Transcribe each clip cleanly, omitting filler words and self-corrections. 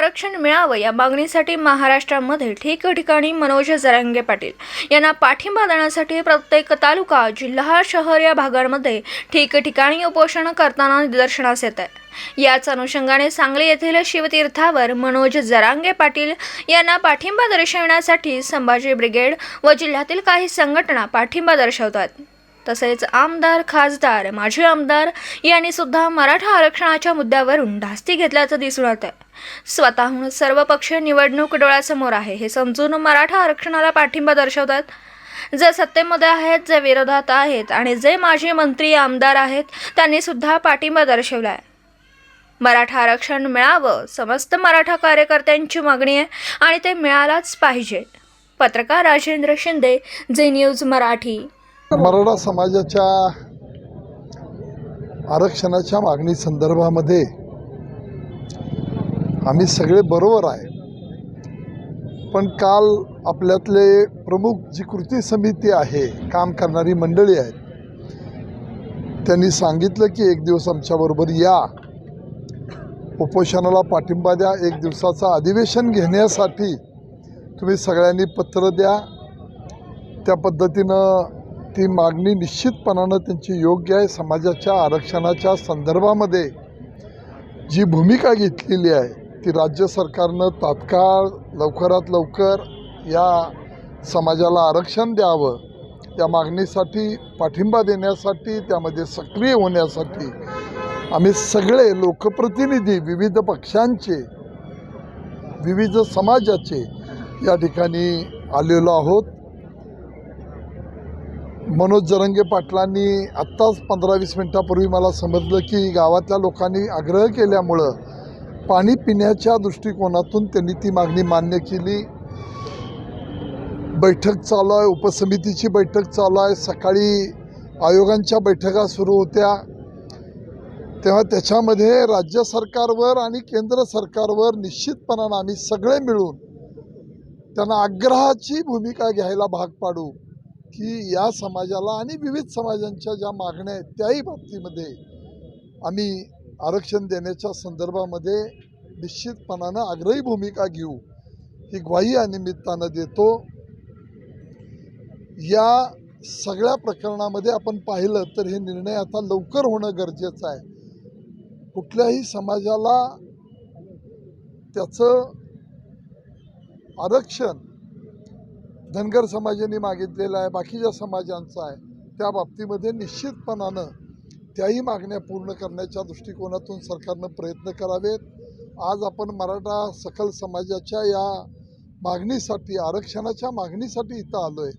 आरक्षण मिळावं या मागणीसाठी महाराष्ट्रामध्ये ठिकठिकाणी मनोज जरांगे पाटील यांना पाठिंबा देण्यासाठी प्रत्येक तालुका, जिल्हा, शहर या भागांमध्ये ठिकठिकाणी उपोषण करताना निदर्शनास येत आहे। याच अनुषंगाने सांगली येथील शिवतीर्थावर मनोज जरांगे पाटील यांना पाठिंबा दर्शवण्यासाठी संभाजी ब्रिगेड व जिल्ह्यातील काही संघटना पाठिंबा दर्शवतात। तसेच आमदार, खासदार, माजी आमदार यांनी सुद्धा मराठा आरक्षणाच्या मुद्द्यावरून धास्ती घेतल्याचं दिसून येतं। स्वतःहून सर्वपक्षीय निवडणूक डोळ्यासमोर आहे हे समजून मराठा आरक्षणाला पाठिंबा दर्शवतात। जे सत्तेमध्ये आहेत, जे विरोधात आहेत आणि जे माजी मंत्री, आमदार आहेत त्यांनी सुद्धा पाठिंबा दर्शवलाय। मराठा आरक्षण मिळावं समस्त मराठा कार्यकर्त्यांची मागणी आहे आणि ते मिळालाच पाहिजे। पत्रकार राजेंद्र शिंदे, झी न्यूज मराठी। मराठा समाजाच्या आरक्षणाच्या मागणी संदर्भामध्ये आम्ही सगळे बरोबर आहे, पण काल आपल्यातले प्रमुख जी कृती समिती आहे, काम करणारी मंडळी आहेत, त्यांनी सांगितलं की एक दिवस आमच्याबरोबर या, उपोषणाला पाठिंबा द्या, एक दिवसाचं अधिवेशन घेण्यासाठी तुम्ही सगळ्यांनी पत्र द्या। त्या पद्धतीनं ती मागणी निश्चितपणानं त्यांची योग्य आहे। समाजाच्या आरक्षणाच्या संदर्भामध्ये जी भूमिका घेतलेली आहे ती राज्य सरकारनं तात्काळ लवकरात लवकर या समाजाला आरक्षण द्यावं, या मागणीसाठी पाठिंबा देण्यासाठी, त्यामध्ये सक्रिय होण्यासाठी आम्ही सगळे लोकप्रतिनिधी विविध पक्षांचे, विविध समाजाचे या ठिकाणी आलेलो आहोत। मनोज जरांगे पाटलांनी आत्ताच 15-20 मिनिटापूर्वी मला समजलं की गावातल्या लोकांनी आग्रह केल्यामुळं पाणी पिण्याच्या दृष्टिकोनातून त्यांनी ती मागणी मान्य केली। बैठक चालू आहे, उपसमितीची बैठक चालू आहे, सकाळी आयोगांच्या बैठका सुरू होत्या, तेव्हा त्याच्यामध्ये राज्य सरकारवर आणि केंद्र सरकारवर निश्चितपणानं आम्ही सगळे मिळून त्यांना आग्रहाची भूमिका घ्यायला भाग पाडू की या समाजाला आणि विविध समाजांच्या ज्या मागण्या आहेत त्याही बाबतीमध्ये आम्ही आरक्षण देण्याच्या संदर्भामध्ये निश्चितपणानं आग्रही भूमिका घेऊ, ही ग्वाही या निमित्तानं देतो। या सगळ्या प्रकरणामध्ये आपण पाहिलं तर हे निर्णय आता लवकर होणं गरजेचं आहे। कुठल्याही समाजाला त्याचं आरक्षण धनगर समाजाने मागितलेलं आहे, बाकीच्या समाजांचं आहे, त्या बाबतीमध्ये निश्चितपणानं त्याही मागण्या पूर्ण करण्याच्या दृष्टिकोनातून सरकारनं प्रयत्न करावेत। आज आपण मराठा सकल समाजाच्या या मागणीसाठी, आरक्षणाच्या मागणीसाठी इथं आलो आहे,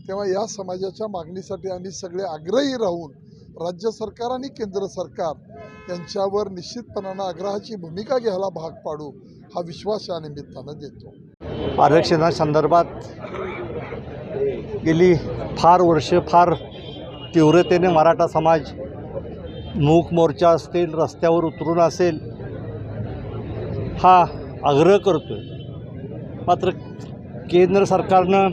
तेव्हा या समाजाच्या मागणीसाठी आम्ही सगळे आग्रही राहून राज्य सरकार आणि केंद्र सरकार यांच्यावर निश्चितपणानं आग्रहाची भूमिका घ्यायला भाग पाडू, हा विश्वास या निमित्तानं देतो। आरक्षणासंदर्भात गेली फार वर्ष फार तीव्रतेने मराठा समाज मूक मोर्चा असतील, रस्त्यावर उतरून असेल, हा आग्रह करतोय। मात्र केंद्र सरकारनं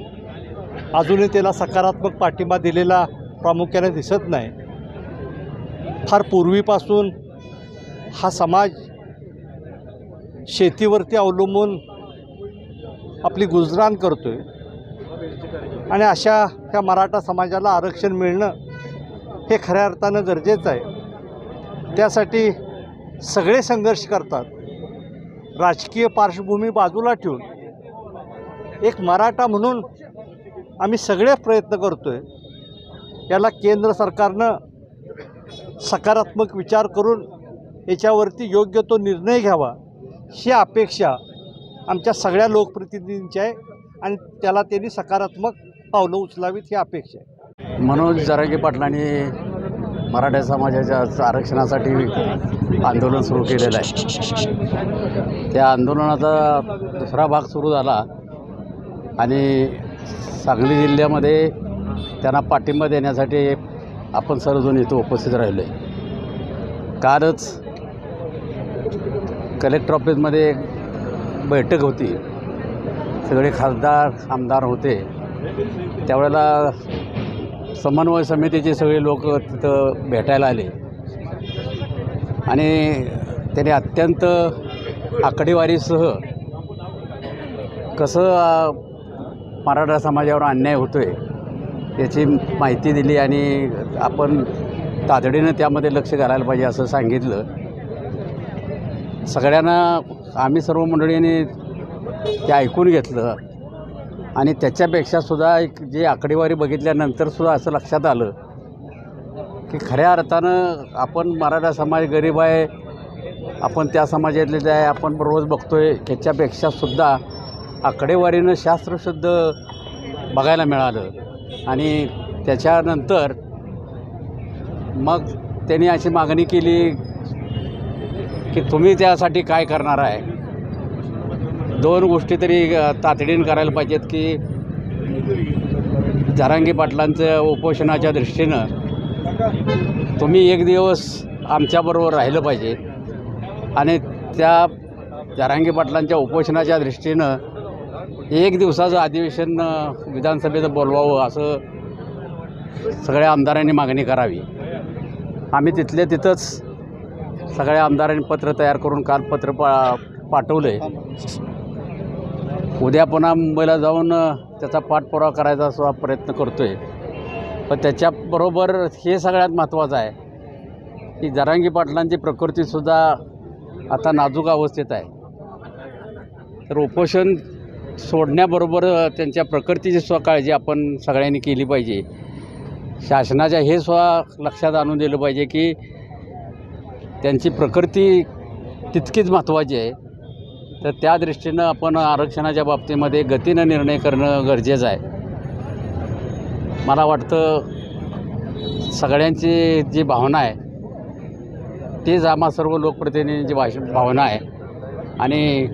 अजूनही त्याला सकारात्मक पाठिंबा दिलेला प्रामुख्याने दिसत नाही। फार पूर्वीपासून हा समाज शेतीवरती अवलंबून आपली गुजराण करतोय आणि अशा ह्या मराठा समाजाला आरक्षण मिळणं हे खऱ्या अर्थानं गरजेचं आहे। त्यासाठी सगळे संघर्ष करतात। राजकीय पार्श्वभूमी बाजूला ठेवून एक मराठा म्हणून आम्ही सगळे प्रयत्न करतोय। याला केंद्र सरकारनं सकारात्मक विचार करून याच्यावरती योग्य तो निर्णय घ्यावा, ही अपेक्षा आमच्या सगळ्या लोकप्रतिनिधींची आहे आणि त्याला त्यांनी सकारात्मक पावलं उचलावीत ही अपेक्षा आहे। मनोज जरांगे पाटलांनी मराठा समाजाच्या आरक्षणासाठी आंदोलन सुरू केलेलं आहे। त्या आंदोलनाचा दुसरा भाग सुरू झाला आणि सांगली जिल्ह्यामध्ये त्यांना पाठिंबा देण्यासाठी आपण सर्वजण इथं उपस्थित राहिलो आहे। कालच कलेक्टर ऑफिसमध्ये बैठक होती, सगळे खासदार, आमदार होते, त्यावेळेला समन्वय समितीचे सगळे लोक तिथं भेटायला आले आणि त्यांनी अत्यंत आकडेवारीसह कसं मराठा समाजावर अन्याय होतो आहे याची माहिती दिली आणि आपण तातडीनं त्यामध्ये लक्ष घालायला पाहिजे असं सांगितलं. सगळ्यांना आम्ही सर्व मंडळींनी ते ऐकून घेतलं आणि त्याच्यापेक्षासुद्धा एक जी आकडेवारी बघितल्यानंतरसुद्धा असं लक्षात आलं की खऱ्या अर्थानं आपण मराठा समाज गरीब आहे, आपण त्या समाजातले आहे, आपण रोज बघतो आहे, ह्याच्यापेक्षासुद्धा आकडेवारीनं शास्त्रशुद्ध बघायला मिळालं. आणि त्याच्यानंतर मग त्यांनी अशी मागणी केली की तुम्ही त्यासाठी काय करणार आहे. 2 गोष्टी तरी तातडीनं करायला पाहिजेत की जरांगे पाटलांचं उपोषणाच्या दृष्टीनं तुम्ही एक दिवस आमच्याबरोबर राहिलं पाहिजे आणि त्या जरांगे पाटलांच्या उपोषणाच्या दृष्टीनं 1 दिवसाचं अधिवेशन विधानसभेत बोलवावं असं सगळ्या आमदारांनी मागणी करावी. आम्ही तिथल्या तिथंच सगळ्या आमदारांनी पत्र तयार करून काल पत्र पाठवलं आहे. उद्या पुन्हा मुंबईला जाऊन त्याचा पाठपुरावा करायचा सुद्धा प्रयत्न करतो आहे. पण त्याच्याबरोबर हे सगळ्यात महत्त्वाचं आहे की जरांगे पाटलांची प्रकृतीसुद्धा आता नाजूक अवस्थेत आहे. तर उपोषण सोडण्याबरोबर त्यांच्या प्रकृतीची सुद्धा काळजी आपण सगळ्यांनी केली पाहिजे. शासनाच्या हे सुद्धा लक्षात आणून दिलं पाहिजे की त्यांची प्रकृती तितकीच महत्त्वाची आहे. तर त्या दृष्टीनं आपण आरक्षणाच्या बाबतीमध्ये गतीनं निर्णय करणं गरजेचं आहे. मला वाटतं सगळ्यांची जी भावना आहे तीच आम्हा सर्व लोकप्रतिनिधींची भावना आहे आणि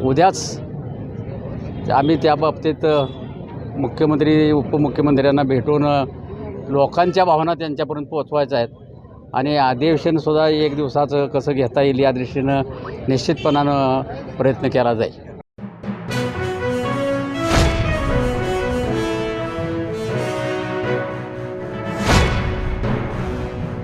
उद्याच आम्ही त्या बाबतीत मुख्यमंत्री उपमुख्यमंत्र्यांना भेटून लोकांच्या भावना त्यांच्यापर्यंत पोहोचवायच्या आहेत आणि अधिवेशनसुद्धा 1 दिवसाचं कसं घेता येईल या दृष्टीनं निश्चितपणानं प्रयत्न केला जाईल.